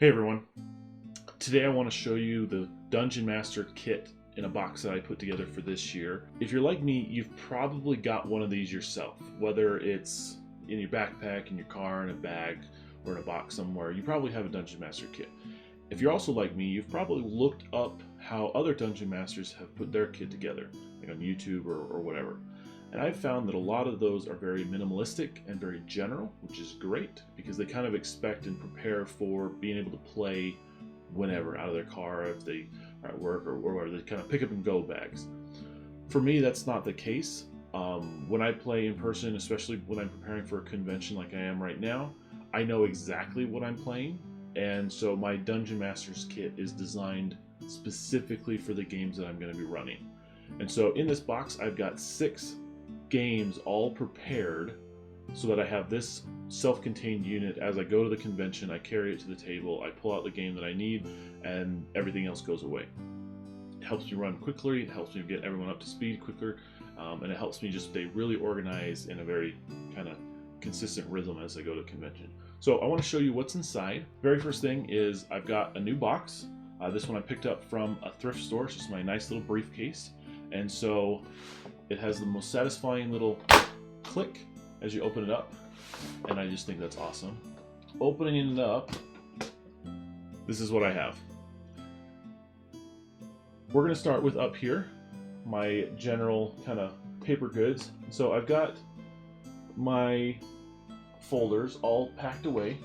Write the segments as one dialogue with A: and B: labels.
A: Hey everyone, today I want to show you the Dungeon Master kit in a box that I put together for this year. If you're like me, you've probably got one of these yourself, whether it's in your backpack, in your car, in a bag, or in a box somewhere. You probably have a Dungeon Master kit. If you're also like me, you've probably looked up how other Dungeon Masters have put their kit together, like on YouTube or whatever. And I've found that a lot of those are very minimalistic and very general, which is great because they kind of expect and prepare for being able to play whenever, out of their car, if they are at work or wherever. They kind of pick up and go bags. For me, that's not the case. When I play in person, especially when I'm preparing for a convention like I am right now, I know exactly what I'm playing. And so my Dungeon Master's kit is designed specifically for the games that I'm going to be running. And so in this box, I've got 6 games all prepared so that I have this self-contained unit. As I go to the convention, I carry it to the table, I pull out the game that I need, and everything else goes away. It helps me run quickly, it helps me get everyone up to speed quicker, and it helps me just stay really organized in a very kind of consistent rhythm as I go to convention. So I want to show you what's inside. Very first thing is I've got a new box. This one I picked up from a thrift store. It's just my nice little briefcase. And so it has the most satisfying little click as you open it up, and I just think that's awesome. Opening it up, this is what I have. We're going to start with up here, my general kind of paper goods. So I've got my folders all packed away,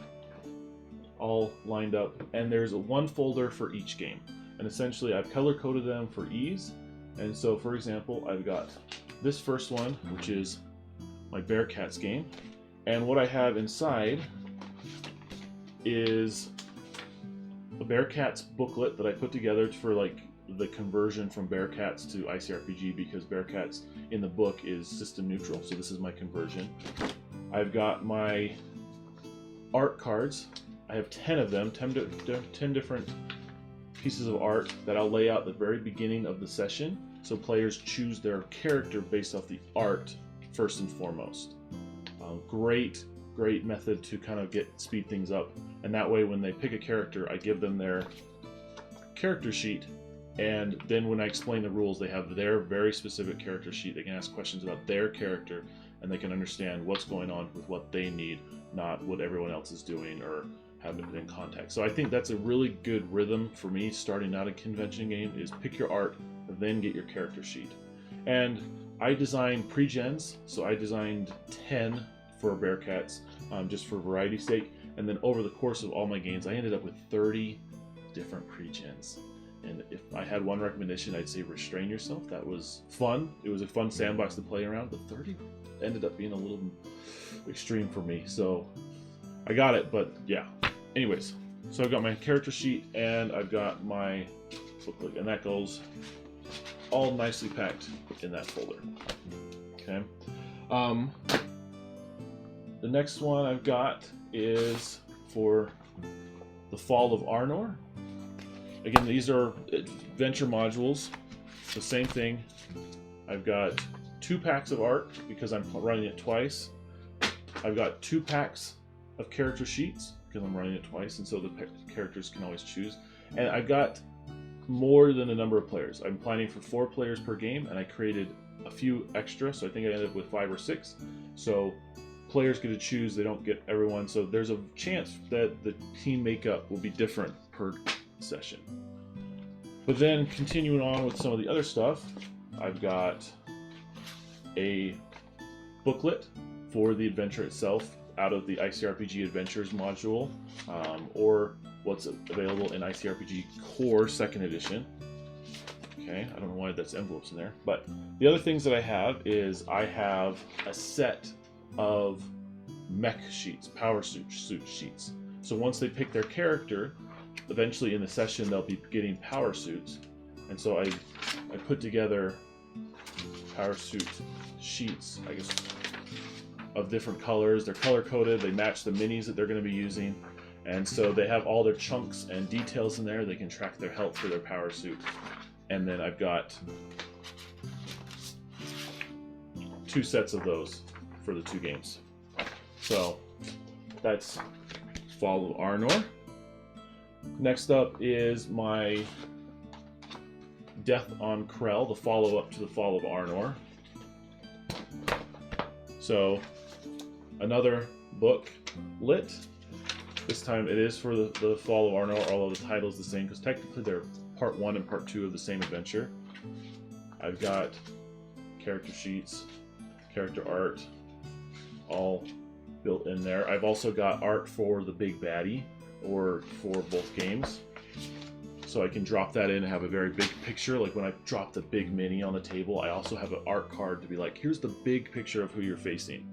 A: all lined up, and there's one folder for each game. And essentially I've color-coded them for ease. And so, for example, I've got this first one, which is my Bearcats game. And what I have inside is a Bearcats booklet that I put together for like the conversion from Bearcats to ICRPG, because Bearcats in the book is system neutral. So this is my conversion. I've got my art cards. I have 10 of them, 10 different pieces of art that I'll lay out at the very beginning of the session, so players choose their character based off the art first and foremost. Great method to kind of speed things up, and that way when they pick a character, I give them their character sheet, and then when I explain the rules, they have their very specific character sheet. They can ask questions about their character, and they can understand what's going on with what they need, not what everyone else is doing or have it in context. So I think that's a really good rhythm for me starting out a convention game, is pick your art, then get your character sheet. And I designed pre-gens, so I designed 10 for Bearcats, just for variety's sake. And then over the course of all my games, I ended up with 30 different pre-gens. And if I had one recommendation, I'd say restrain yourself. That was fun. It was a fun sandbox to play around, but 30 ended up being a little extreme for me. So I got it, but yeah. Anyways, so I've got my character sheet and I've got my booklet, and that goes all nicely packed in that folder. Okay. The next one I've got is for the Fall of Arnor. Again, these are adventure modules. The same thing. I've got 2 packs of art because I'm running it twice. I've got 2 packs of character sheets because I'm running it twice, and so the characters can always choose. And I've got more than a number of players. I'm planning for 4 players per game, and I created a few extra, so I think I ended up with 5 or 6. So players get to choose, they don't get everyone, so there's a chance that the team makeup will be different per session. But then continuing on with some of the other stuff, I've got a booklet for the adventure itself out of the ICRPG Adventures module, or what's available in ICRPG Core 2nd Edition. Okay, I don't know why that's envelopes in there. But the other things that I have is I have a set of mech sheets, power suit sheets. So once they pick their character, eventually in the session they'll be getting power suits. And so I put together power suit sheets, I guess, of different colors. They're color coded, they match the minis that they're going to be using, and so they have all their chunks and details in there. They can track their health for their power suit. And then I've got 2 sets of those for the 2 games. So that's Fall of Arnor. Next up is my Death on Krell, the follow-up to the Fall of Arnor. So, another book, lit. This time it is for the Fall of Arnor, although the title is the same, because technically they're part 1 and part 2 of the same adventure. I've got character sheets, character art, all built in there. I've also got art for the big baddie, or for both games. So I can drop that in and have a very big picture. Like when I drop the big mini on the table, I also have an art card to be like, here's the big picture of who you're facing.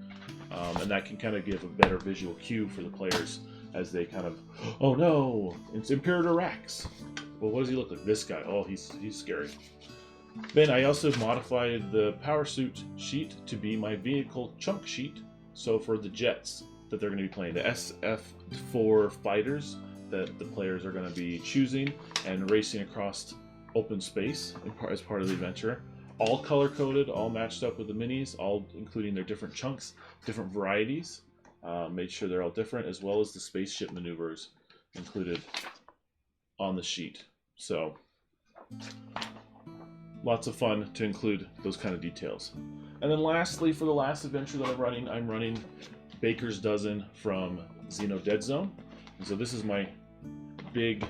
A: And that can kind of give a better visual cue for the players as they kind of, oh no, it's Imperator Rax. Well, what does he look like? This guy, oh, he's scary. Then I also modified the power suit sheet to be my vehicle chunk sheet. So for the jets that they're going to be playing, the SF4 fighters that the players are going to be choosing and racing across open space as part of the adventure. All color-coded, all matched up with the minis, all including their different chunks, different varieties. Made sure they're all different, as well as the spaceship maneuvers included on the sheet. So, lots of fun to include those kind of details. And then lastly, for the last adventure that I'm running Baker's Dozen from Xeno Dead Zone. And so this is my big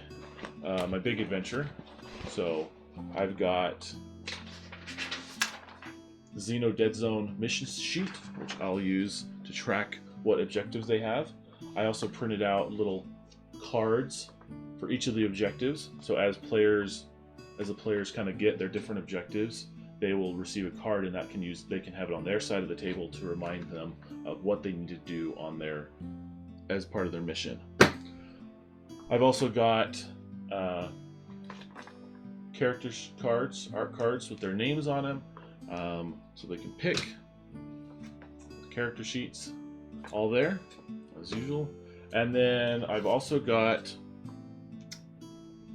A: adventure. So I've got the Xeno Dead Zone mission sheet, which I'll use to track what objectives they have. I also printed out little cards for each of the objectives. So as the players kind of get their different objectives, they will receive a card, and they can have it on their side of the table to remind them of what they need to do as part of their mission. I've also got character cards, art cards with their names on them, so they can pick. Character sheets, all there, as usual. And then I've also got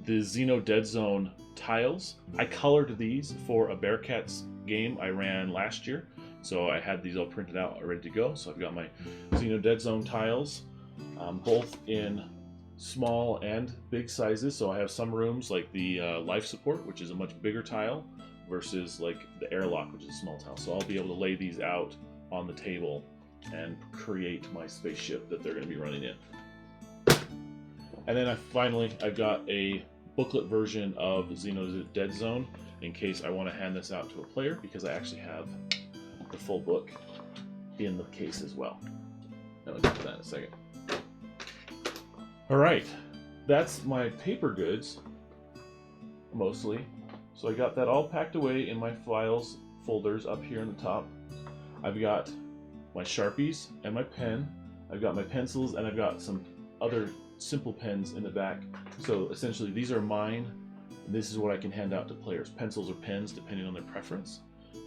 A: the Xeno Dead Zone tiles. I colored these for a Bearcats game I ran last year, so I had these all printed out, ready to go. So I've got my Xeno Dead Zone tiles, both in small and big sizes. So I have some rooms like the life support, which is a much bigger tile, versus like the airlock, which is a small tile. So I'll be able to lay these out on the table and create my spaceship that they're going to be running in. And then I've got a booklet version of Xeno Dead Zone in case I want to hand this out to a player, because I actually have the full book in the case as well. And I'll get to that in a second. Alright, that's my paper goods, mostly. So I got that all packed away in my files folders up here in the top. I've got my Sharpies and my pen. I've got my pencils, and I've got some other simple pens in the back. So essentially these are mine, and this is what I can hand out to players. Pencils or pens, depending on their preference.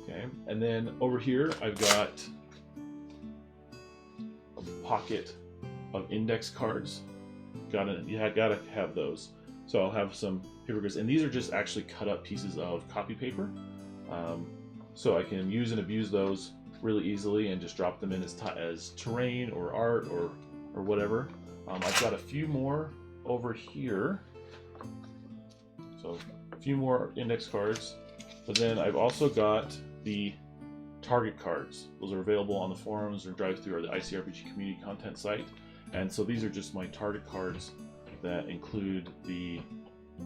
A: Okay, and then over here I've got a pocket of index cards. Gotta have those. So I'll have some paper goods, and these are just actually cut up pieces of copy paper. So I can use and abuse those really easily and just drop them in as terrain or art or whatever. I've got a few more over here. So a few more index cards. But then I've also got the target cards. Those are available on the forums or drive-through or the ICRPG community content site. And so these are just my target cards that include the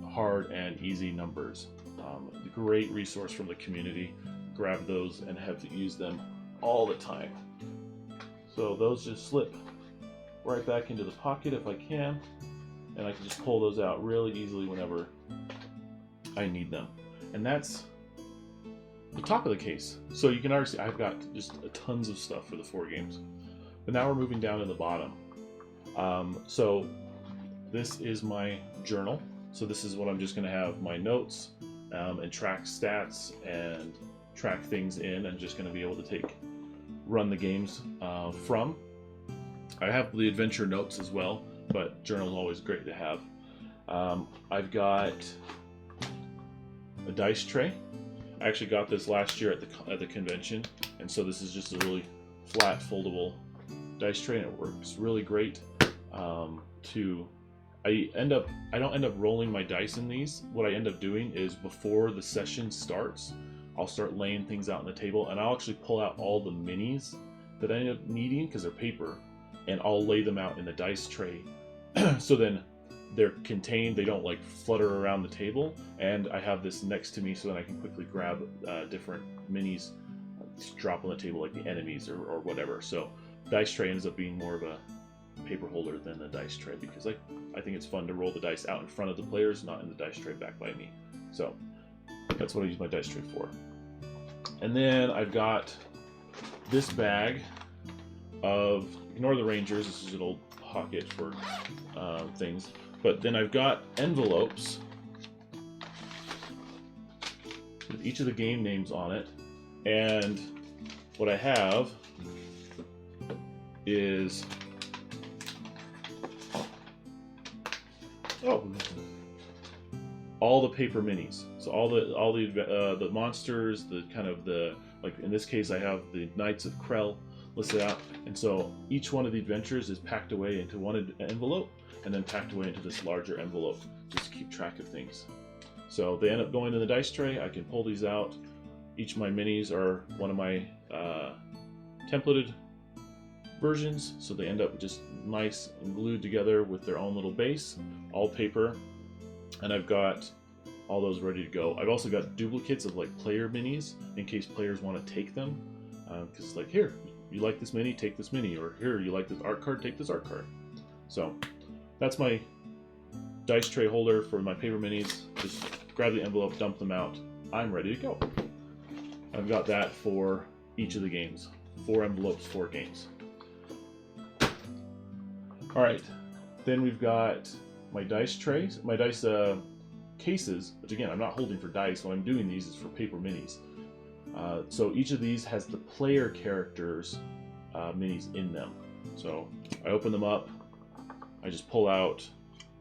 A: hard and easy numbers. A great resource from the community. Grab those and have to use them all the time. So those just slip right back into the pocket if I can, and I can just pull those out really easily whenever I need them. And that's the top of the case. So you can already see I've got just tons of stuff for the 4 games. But now we're moving down to the bottom. So this is my journal. So this is what I'm just going to have my notes and track stats and track things in, and just going to be able to run the games from. I have the adventure notes as well, but journal is always great to have. I've got a dice tray. I actually got this last year at the convention, and so this is just a really flat foldable dice tray, and it works really great to I don't end up rolling my dice in these. What I end up doing is before the session starts, I'll start laying things out on the table, and I'll actually pull out all the minis that I end up needing because they're paper, and I'll lay them out in the dice tray. So then they're contained, they don't like flutter around the table, and I have this next to me so that I can quickly grab different minis, drop on the table like the enemies or whatever. So dice tray ends up being more of a paper holder than the dice tray, because I think it's fun to roll the dice out in front of the players, not in the dice tray back by me. So that's what I use my dice tray for. And then I've got this bag of, ignore the Rangers, this is an old pocket for things, but then I've got envelopes with each of the game names on it, and what I have is all the paper minis. So all the monsters, the kind of the, like in this case I have the Knights of Krell listed out, and so each one of the adventures is packed away into one envelope and then packed away into this larger envelope just to keep track of things. So they end up going in the dice tray. I can pull these out. Each of my minis are one of my templated versions, so they end up just nice and glued together with their own little base, all paper, and I've got all those ready to go. I've also got duplicates of like player minis in case players want to take them, because like, here, you like this mini, take this mini, or here, you like this art card, take this art card. So that's my dice tray holder for my paper minis. Just grab the envelope, dump them out, I'm ready to go. I've got that for each of the games. 4 envelopes, 4 games. Alright, then we've got my dice trays, my dice cases, which again, I'm not holding for dice. When I'm doing these, is for paper minis. So each of these has the player characters minis in them. So I open them up, I just pull out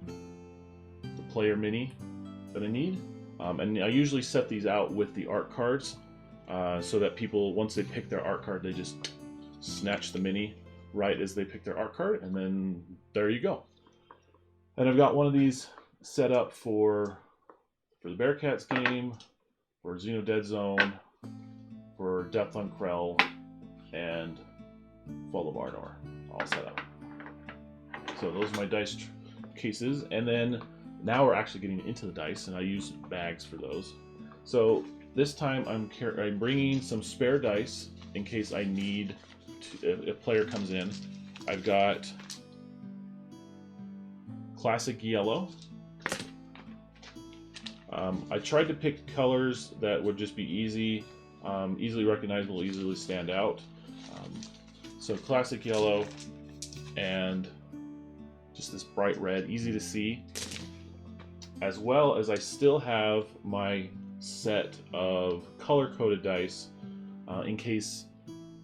A: the player mini that I need, and I usually set these out with the art cards, so that people, once they pick their art card, they just snatch the mini right as they pick their art card, and then there you go. And I've got one of these set up for the Bearcats game, for Xeno Dead Zone, for Death on Krell, and Fall of Arnor, all set up. So those are my dice cases, and then now we're actually getting into the dice, and I use bags for those. So this time I'm bringing some spare dice in case I need to, if a player comes in. I've got classic yellow. I tried to pick colors that would just be easily recognizable, easily stand out. So classic yellow and just this bright red, easy to see. As well as I still have my set of color-coded dice in case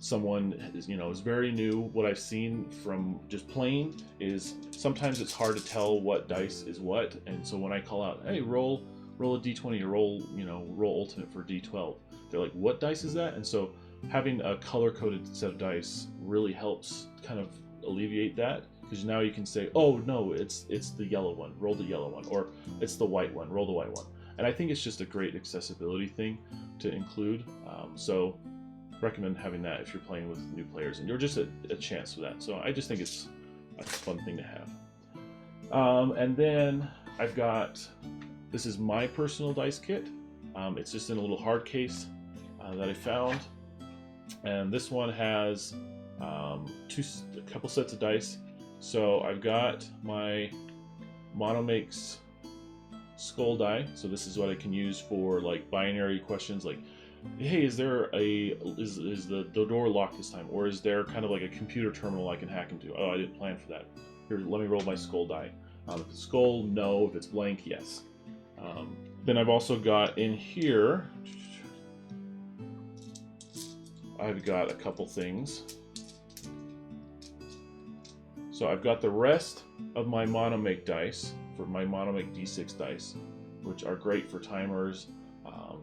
A: someone is very new. What I've seen from just playing is sometimes it's hard to tell what dice is what, and so when I call out, hey, roll a d20 or roll ultimate for d12, they're like, what dice is that? And so having a color-coded set of dice really helps kind of alleviate that, because now you can say, oh no, it's the yellow one, roll the yellow one, or it's the white one, roll the white one. And I think it's just a great accessibility thing to include. So recommend having that if you're playing with new players and you're just a chance for that. So I just think it's a fun thing to have. And then I've got, this is my personal dice kit. It's just in a little hard case that I found. And this one has a couple sets of dice. So I've got my Monomakes skull die. So this is what I can use for like binary questions, like, hey, is the door locked this time, or is there kind of like a computer terminal I can hack into? Oh, I didn't plan for that. Here, let me roll my skull die. If it's skull, no. If it's blank, yes. Then I've also got in here, I've got a couple things. So I've got the rest of my Monomake dice, for my Monomake D6 dice, which are great for timers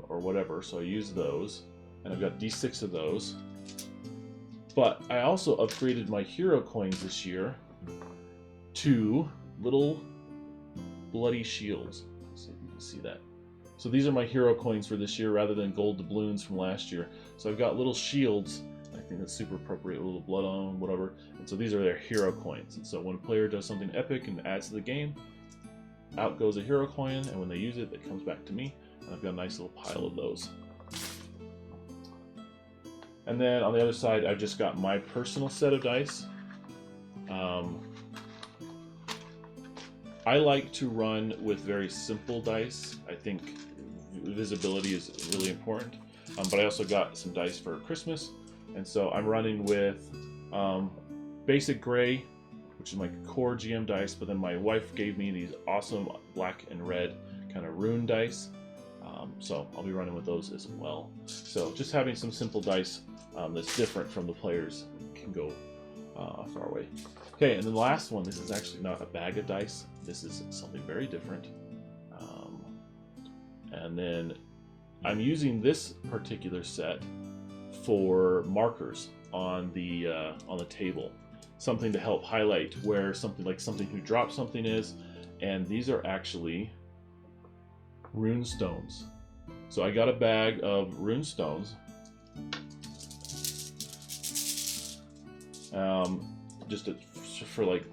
A: or whatever, so I use those, and I've got D6 of those. But I also upgraded my hero coins this year to little bloody shields. So you can see that. So these are my hero coins for this year rather than gold doubloons from last year. So I've got little shields. I think that's super appropriate, a little blood on them, whatever. And so these are their hero coins. And so when a player does something epic and adds to the game, out goes a hero coin, and when they use it, it comes back to me. And I've got a nice little pile of those. And then on the other side, I've just got my personal set of dice. I like to run with very simple dice. I think visibility is really important. But I also got some dice for Christmas. And so I'm running with basic gray, which is my core GM dice, but then my wife gave me these awesome black and red kind of rune dice. So I'll be running with those as well. So just having some simple dice that's different from the players can go far away. Okay, and then the last one, this is actually not a bag of dice. This is something very different. And then I'm using this particular set for markers on the table, something to help highlight where something who dropped something is, and these are actually rune stones. So I got a bag of rune stones, just for like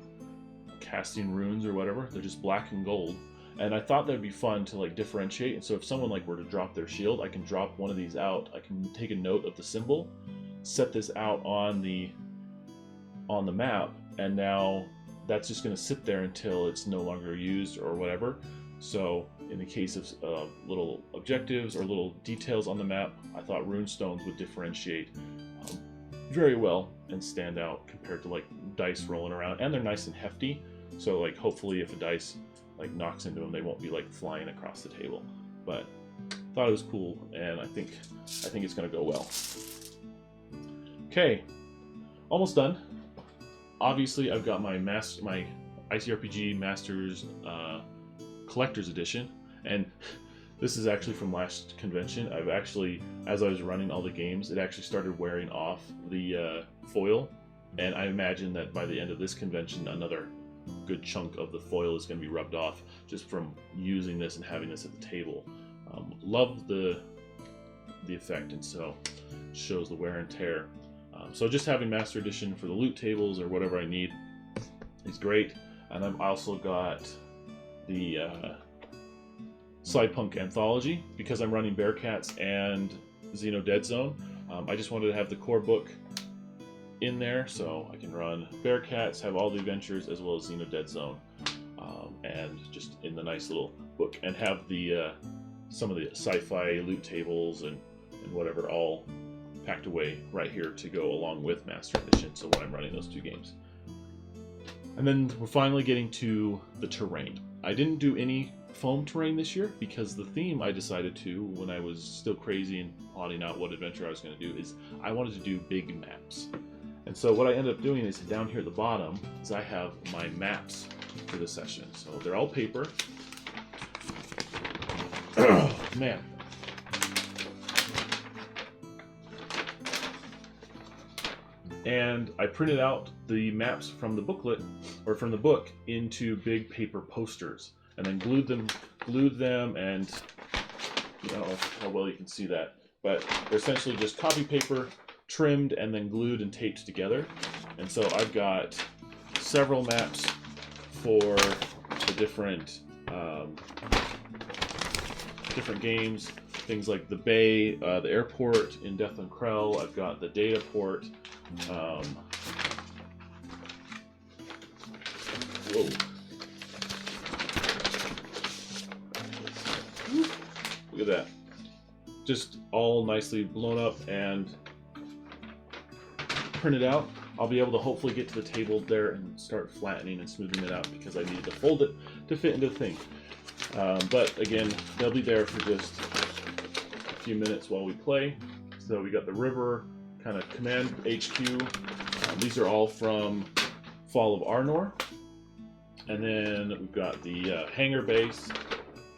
A: casting runes or whatever. They're just black and gold. And I thought that'd be fun to like differentiate. And so if someone like were to drop their shield, I can drop one of these out. I can take a note of the symbol, set this out on the map, and now that's just going to sit there until it's no longer used or whatever. So in the case of little objectives or little details on the map, I thought rune stones would differentiate very well and stand out compared to like dice rolling around. And they're nice and hefty, so like hopefully if a dice like knocks into them, they won't be like flying across the table. But thought it was cool, and I think it's gonna go well. Okay, almost done. Obviously, I've got my ICRPG Masters Collector's Edition, and this is actually from last convention. I've actually, as I was running all the games, it actually started wearing off the foil, and I imagine that by the end of this convention, another good chunk of the foil is going to be rubbed off just from using this and having this at the table. Love the effect, and so it shows the wear and tear. So just having Master Edition for the loot tables or whatever I need is great. And I've also got the Cyberpunk Anthology because I'm running Bearcats and Xeno Dead Zone. I just wanted to have the core book in there so I can run Bearcats, have all the adventures, as well as Xeno Dead Zone, and just in the nice little book, and have the some of the sci-fi loot tables and whatever all packed away right here to go along with Master Edition, so when I'm running those two games. And then we're finally getting to the terrain. I didn't do any foam terrain this year because the theme I decided to, when I was still crazy and plotting out what adventure I was going to do, is I wanted to do big maps. And so what I ended up doing is down here at the bottom is I have my maps for the session. So they're all paper. Man. And I printed out the maps from the booklet, or from the book, into big paper posters, and then glued them, and I don't know how well you can see that, but they're essentially just copy paper trimmed and then glued and taped together. And so I've got several maps for the different games, things like the bay, the airport in Deathland Krell. I've got the data port. Whoa. Look at that. Just all nicely blown up and printed out. I'll be able to hopefully get to the table there and start flattening and smoothing it out because I needed to fold it to fit into the thing. But again, they'll be there for just a few minutes while we play. So we got the river kind of command HQ. These are all from Fall of Arnor. And then we've got the hangar base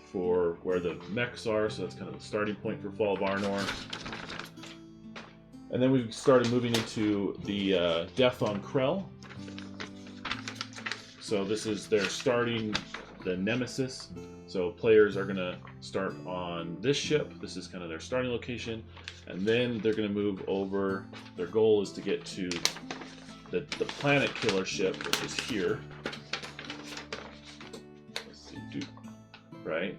A: for where the mechs are, so that's kind of the starting point for Fall of Arnor. And then we've started moving into the Death on Krell. So this is their starting the Nemesis. So players are going to start on this ship. This is kind of their starting location. And then they're going to move over. Their goal is to get to the planet killer ship, which is here. Let's see, right?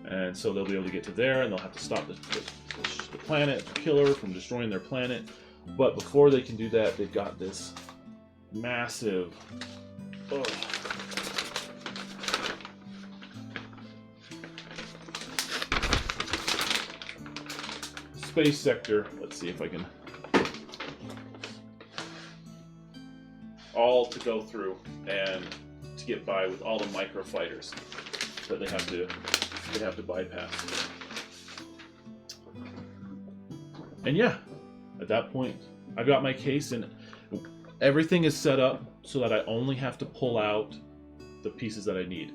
A: And so they'll be able to get to there, and they'll have to stop the planet killer from destroying their planet. But before they can do that, they've got this massive space sector. Let's see if I can all to go through and to get by with all the micro fighters that they have to bypass. And yeah, at that point, I've got my case and everything is set up so that I only have to pull out the pieces that I need.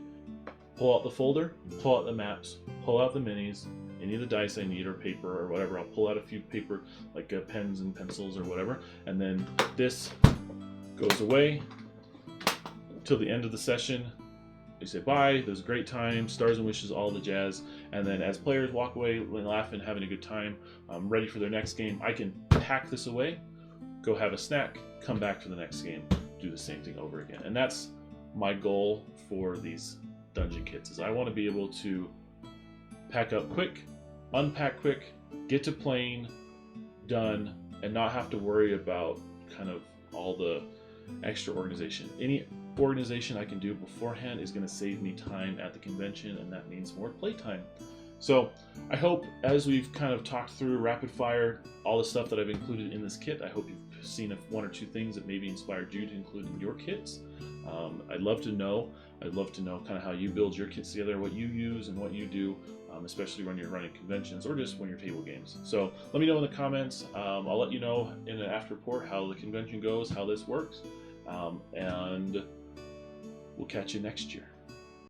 A: Pull out the folder, pull out the maps, pull out the minis, any of the dice I need or paper or whatever. I'll pull out a few paper like pens and pencils or whatever, and then this goes away till the end of the session. They say bye, it was a great time, stars and wishes, all the jazz, and then as players walk away laughing, having a good time, ready for their next game, I can pack this away, go have a snack, come back for the next game, do the same thing over again. And that's my goal for these dungeon kits, is I want to be able to pack up quick, unpack quick, get to playing, done, and not have to worry about kind of all the extra organization. Any organization I can do beforehand is going to save me time at the convention, and that means more playtime. So I hope, as we've kind of talked through rapid fire all the stuff that I've included in this kit, I hope you've seen one or two things that maybe inspired you to include in your kits. I'd love to know kind of how you build your kits together, what you use and what you do, especially when you're running conventions or just when you're table games. So let me know in the comments. I'll let you know in an after report how the convention goes, how this works, and we'll catch you next year.